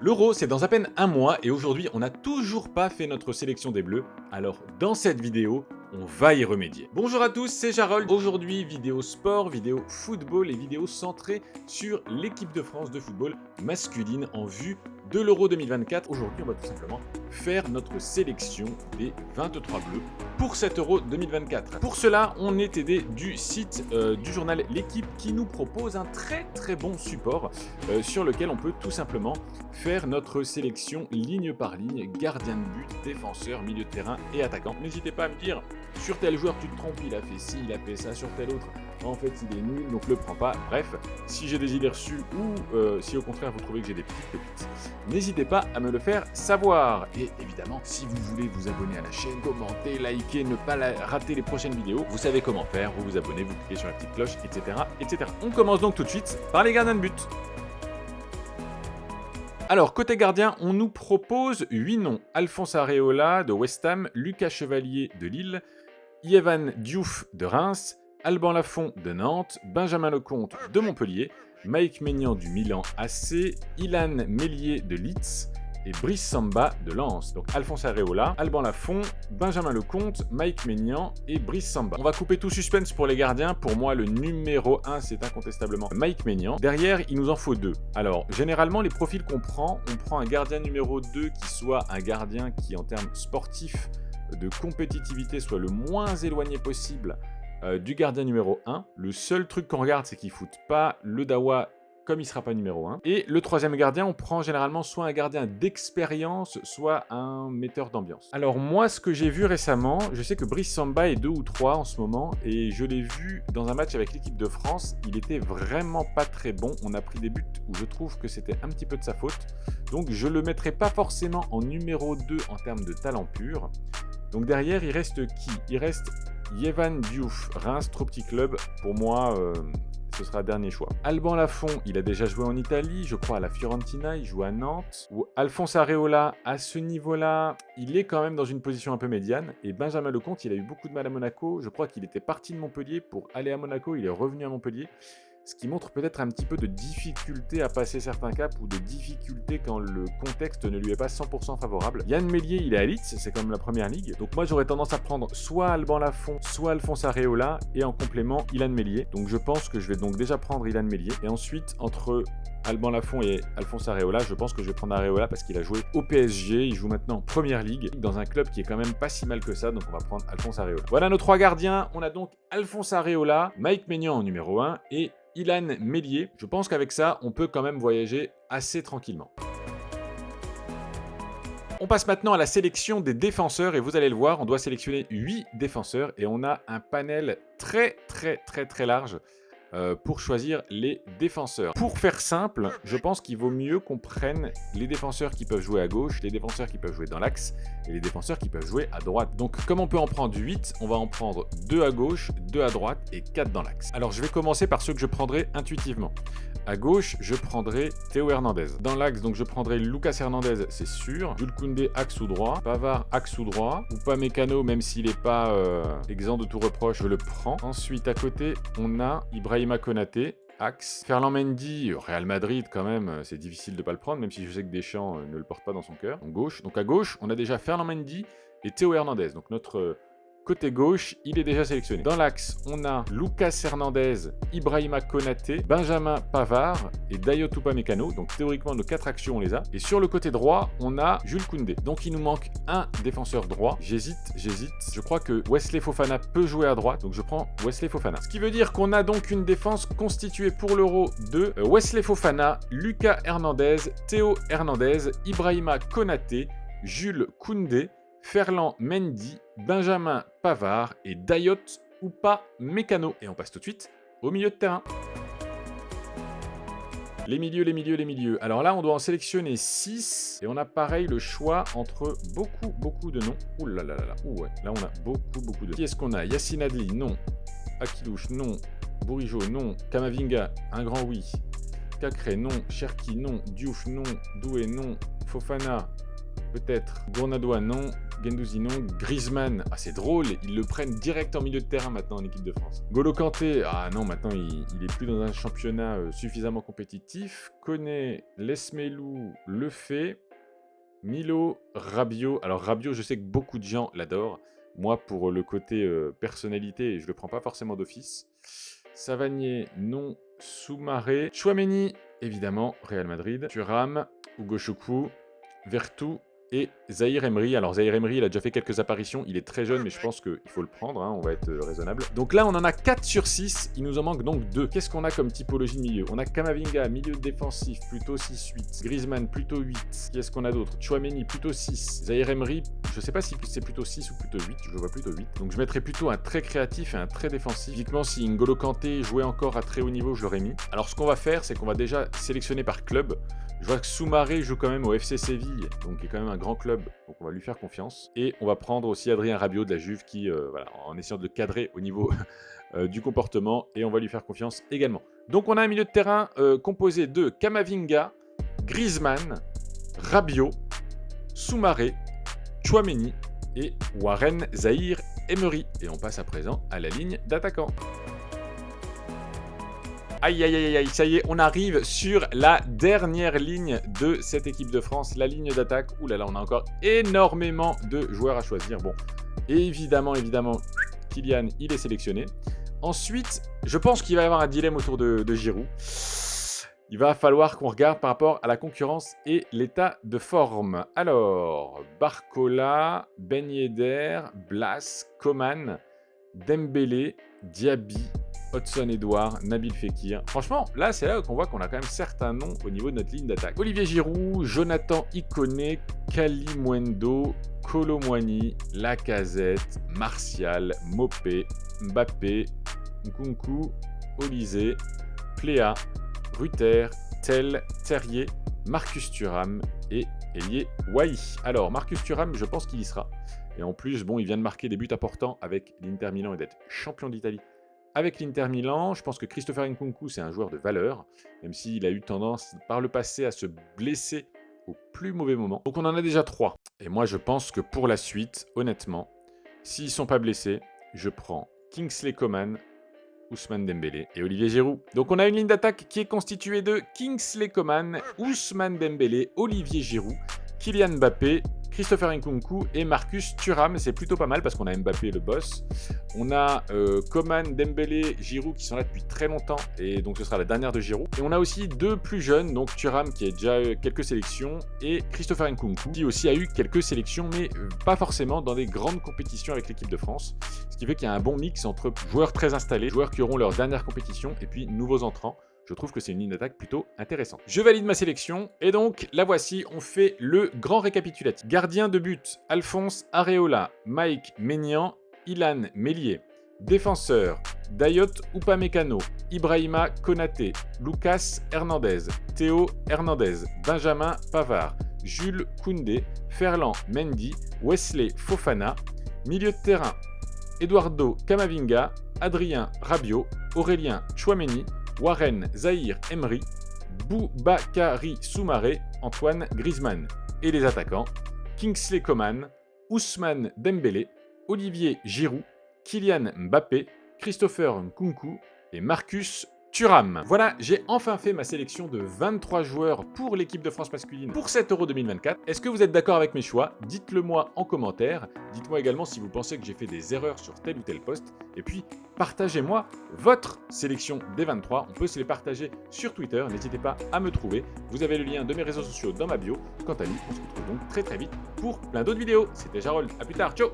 L'Euro, c'est dans à peine un mois et aujourd'hui, on n'a toujours pas fait notre sélection des Bleus. Alors, dans cette vidéo, on va y remédier. Bonjour à tous, c'est Jarol. Aujourd'hui, vidéo sport, vidéo football et vidéo centrée sur l'équipe de France de football masculine en vue de l'Euro 2024. Aujourd'hui, on va tout simplement faire notre sélection des 23 Bleus pour cet Euro 2024. Pour cela, on est aidé du site du journal L'Équipe qui nous propose un très bon support sur lequel on peut tout simplement faire notre sélection ligne par ligne, gardien de but, défenseur, milieu de terrain et attaquant. N'hésitez pas à me dire, sur tel joueur tu te trompes, il a fait ci, il a fait ça, sur tel autre, en fait il est nul, donc le prends pas. Bref, si j'ai des idées reçues ou si au contraire vous trouvez que j'ai des petites pépites, n'hésitez pas à me le faire savoir. Et évidemment, si vous voulez vous abonner à la chaîne, commenter, liker, ne pas rater les prochaines vidéos, vous savez comment faire, vous vous abonnez, vous cliquez sur la petite cloche, etc. On commence donc tout de suite par les gardiens de but. Alors, côté gardien, on nous propose 8 noms. Alphonse Areola de West Ham, Lucas Chevalier de Lille, Yvan Diouf de Reims, Alban Lafont de Nantes, Benjamin Lecomte de Montpellier, Mike Maignan du Milan AC, Ilan Meslier de Leeds et Brice Samba de Lens. Donc Alphonse Areola, Alban Lafont, Benjamin Lecomte, Mike Maignan et Brice Samba. On va couper tout suspense pour les gardiens. Pour moi, le numéro 1, c'est incontestablement Mike Maignan. Derrière, il nous en faut 2. Alors, généralement, les profils qu'on prend, on prend un gardien numéro 2 qui soit un gardien qui, en termes sportifs, de compétitivité, soit le moins éloigné possible du gardien numéro 1. Le seul truc qu'on regarde, c'est qu'il ne foute pas le dawa comme il ne sera pas numéro 1. Et le troisième gardien, on prend généralement soit un gardien d'expérience, soit un metteur d'ambiance. Alors moi, ce que j'ai vu récemment, je sais que Brice Samba est 2 ou 3 en ce moment, et je l'ai vu dans un match avec l'équipe de France, il était vraiment pas très bon. On a pris des buts où je trouve que c'était un petit peu de sa faute. Donc je le mettrai pas forcément en numéro 2 en termes de talent pur. Donc derrière, il reste qui? Il reste Yvan Diouf, Reims, trop petit club. Pour moi, ce sera dernier choix. Alban Lafont, il a déjà joué en Italie, je crois à la Fiorentina, il joue à Nantes. Ou Alphonse Areola, à ce niveau-là, il est quand même dans une position un peu médiane. Et Benjamin Lecomte, il a eu beaucoup de mal à Monaco. Je crois qu'il était parti de Montpellier pour aller à Monaco, il est revenu à Montpellier. Ce qui montre peut-être un petit peu de difficulté à passer certains caps ou de difficulté quand le contexte ne lui est pas 100% favorable. Yann Meslier, il est à Leeds, c'est comme la première ligue. Donc moi, j'aurais tendance à prendre soit Alban Lafont, soit Alphonse Areola, et en complément, Ilan Meslier. Donc je pense que je vais donc déjà prendre Ilan Meslier. Et ensuite, entre Alban Lafont et Alphonse Areola, je pense que je vais prendre Areola parce qu'il a joué au PSG. Il joue maintenant en première ligue, dans un club qui est quand même pas si mal que ça. Donc on va prendre Alphonse Areola. Voilà nos 3 gardiens. On a donc Alphonse Areola, Mike Maignan en numéro 1 et Ilan Meslier. Je pense qu'avec ça, on peut quand même voyager assez tranquillement. On passe maintenant à la sélection des défenseurs et vous allez le voir, on doit sélectionner 8 défenseurs et on a un panel très large pour choisir les défenseurs. Pour faire simple, je pense qu'il vaut mieux qu'on prenne les défenseurs qui peuvent jouer à gauche, les défenseurs qui peuvent jouer dans l'axe et les défenseurs qui peuvent jouer à droite. Donc comme on peut en prendre 8, on va en prendre 2 à gauche, 2 à droite et 4 dans l'axe. Alors je vais commencer par ceux que je prendrai intuitivement. À gauche, je prendrai Théo Hernandez. Dans l'axe, donc je prendrai Lucas Hernandez, c'est sûr. Jules Koundé, axe ou droit. Pavard, axe ou droit. Upamecano, même s'il n'est pas exempt de tout reproche, je le prends. Ensuite, à côté, on a Ibrahima Konaté, axe. Ferland Mendy, Real Madrid quand même, c'est difficile de ne pas le prendre, même si je sais que Deschamps ne le porte pas dans son cœur. Donc à gauche, on a déjà Ferland Mendy et Théo Hernandez. Donc notre côté gauche, il est déjà sélectionné. Dans l'axe, on a Lucas Hernandez, Ibrahima Konaté, Benjamin Pavard et Dayot Upamecano. Donc théoriquement, nos 4 actions, on les a. Et sur le côté droit, on a Jules Koundé. Donc il nous manque un défenseur droit. J'hésite. Je crois que Wesley Fofana peut jouer à droite. Donc je prends Wesley Fofana. Ce qui veut dire qu'on a donc une défense constituée pour l'Euro de Wesley Fofana, Lucas Hernandez, Théo Hernandez, Ibrahima Konaté, Jules Koundé, Ferland Mendy, Benjamin Pavard et Dayot Upamecano. Et on passe tout de suite au milieu de terrain. Les milieux. Alors là, on doit en sélectionner 6. Et on a pareil le choix entre beaucoup de noms. Ouh là là là. Ouh ouais. Là, on a beaucoup de noms. Qui est-ce qu'on a? Yacine Adli, non. Akilouche, non. Bourigeaud, non. Kamavinga, un grand oui. Cacré, non. Cherki, non. Diouf, non. Doué, non. Fofana, Peut-être. Gournadois, non. Guendouzi, non. Griezmann, ah c'est drôle, ils le prennent direct en milieu de terrain maintenant en équipe de France. N'Golo Kanté, ah non, maintenant il est plus dans un championnat suffisamment compétitif. Koné, Lesmelou le fait. Milo, Rabiot. Alors Rabiot, je sais que beaucoup de gens l'adorent. Moi, pour le côté personnalité, je le prends pas forcément d'office. Savanier, non. Soumaré. Tchouaméni, évidemment, Real Madrid. Thuram, Hugo Choukou, Vertou et Zahir Emery. Alors Zahir Emery, il a déjà fait quelques apparitions, il est très jeune, mais je pense qu'il faut le prendre, hein, on va être raisonnable. Donc là, on en a 4 sur 6, il nous en manque donc 2. Qu'est-ce qu'on a comme typologie de milieu? On a Kamavinga, milieu défensif, plutôt 6-8. Griezmann, plutôt 8. Qu'est-ce qu'on a d'autre? Tchouaméni, plutôt 6. Zahir Emery, je sais pas si c'est plutôt 6 ou plutôt 8, je vois plutôt 8. Donc je mettrais plutôt un très créatif et un très défensif. Typiquement, si N'Golo Kanté jouait encore à très haut niveau, je l'aurais mis. Alors ce qu'on va faire, c'est qu'on va déjà sélectionner par club. Je vois que Soumaré joue quand même au FC Séville, donc qui est quand même un grand club, donc on va lui faire confiance. Et on va prendre aussi Adrien Rabiot de la Juve qui, voilà, en essayant de le cadrer au niveau du comportement, et on va lui faire confiance également. Donc on a un milieu de terrain composé de Kamavinga, Griezmann, Rabiot, Soumaré, Tchouaméni et Warren Zahir Emery. Et on passe à présent à la ligne d'attaquants. Aïe, aïe, aïe, aïe, ça y est, on arrive sur la dernière ligne de cette équipe de France, la ligne d'attaque. Ouh là là, on a encore énormément de joueurs à choisir. Bon, évidemment, Kylian, il est sélectionné. Ensuite, je pense qu'il va y avoir un dilemme autour de Giroud. Il va falloir qu'on regarde par rapport à la concurrence et l'état de forme. Alors, Barcola, Ben Yedder, Blas, Coman, Dembélé, Diaby, Hudson-Edouard, Nabil Fekir. Franchement, là, c'est là qu'on voit qu'on a quand même certains noms au niveau de notre ligne d'attaque. Olivier Giroud, Jonathan Ikoné, Kalimundo, Kolo Muani, Lacazette, Martial, Mopé, Mbappé, Nkunku, Olysée, Pléa, Rutter, Tel, Terrier, Marcus Thuram et Elie Wahi. Alors, Marcus Thuram, je pense qu'il y sera. Et en plus, bon, il vient de marquer des buts importants avec l'Inter Milan et d'être champion d'Italie avec l'Inter Milan. Je pense que Christopher Nkunku, c'est un joueur de valeur, même s'il a eu tendance par le passé à se blesser au plus mauvais moment. Donc on en a déjà 3. Et moi, je pense que pour la suite, honnêtement, s'ils ne sont pas blessés, je prends Kingsley Coman, Ousmane Dembélé et Olivier Giroud. Donc on a une ligne d'attaque qui est constituée de Kingsley Coman, Ousmane Dembélé, Olivier Giroud, Kylian Mbappé, Christopher Nkunku et Marcus Thuram. C'est plutôt pas mal parce qu'on a Mbappé le boss. On a Coman, Dembélé, Giroud qui sont là depuis très longtemps et donc ce sera la dernière de Giroud. Et on a aussi 2 plus jeunes, donc Thuram qui a déjà quelques sélections et Christopher Nkunku qui aussi a eu quelques sélections mais pas forcément dans des grandes compétitions avec l'équipe de France. Ce qui fait qu'il y a un bon mix entre joueurs très installés, joueurs qui auront leur dernière compétition et puis nouveaux entrants. Je trouve que c'est une ligne d'attaque plutôt intéressante. Je valide ma sélection et donc la voici, on fait le grand récapitulatif. Gardien de but, Alphonse Areola, Mike Maignan, Ilan Meslier. Défenseur, Dayot Upamecano, Ibrahima Konaté, Lucas Hernandez, Théo Hernandez, Benjamin Pavard, Jules Koundé, Ferland Mendy, Wesley Fofana. Milieu de terrain, Eduardo Camavinga, Adrien Rabiot, Aurélien Tchouaméni, Warren Zahir Emery, Boubakary Soumaré, Antoine Griezmann. Et les attaquants, Kingsley Coman, Ousmane Dembélé, Olivier Giroud, Kylian Mbappé, Christopher Nkunku et Marcus Thuram. Voilà, j'ai enfin fait ma sélection de 23 joueurs pour l'équipe de France masculine pour cet Euro 2024. Est-ce que vous êtes d'accord avec mes choix? Dites-le moi en commentaire. Dites-moi également si vous pensez que j'ai fait des erreurs sur tel ou tel poste. Et puis, partagez-moi votre sélection des 23. On peut se les partager sur Twitter. N'hésitez pas à me trouver. Vous avez le lien de mes réseaux sociaux dans ma bio. Quant à nous, on se retrouve donc très vite pour plein d'autres vidéos. C'était Jarol. À plus tard. Ciao!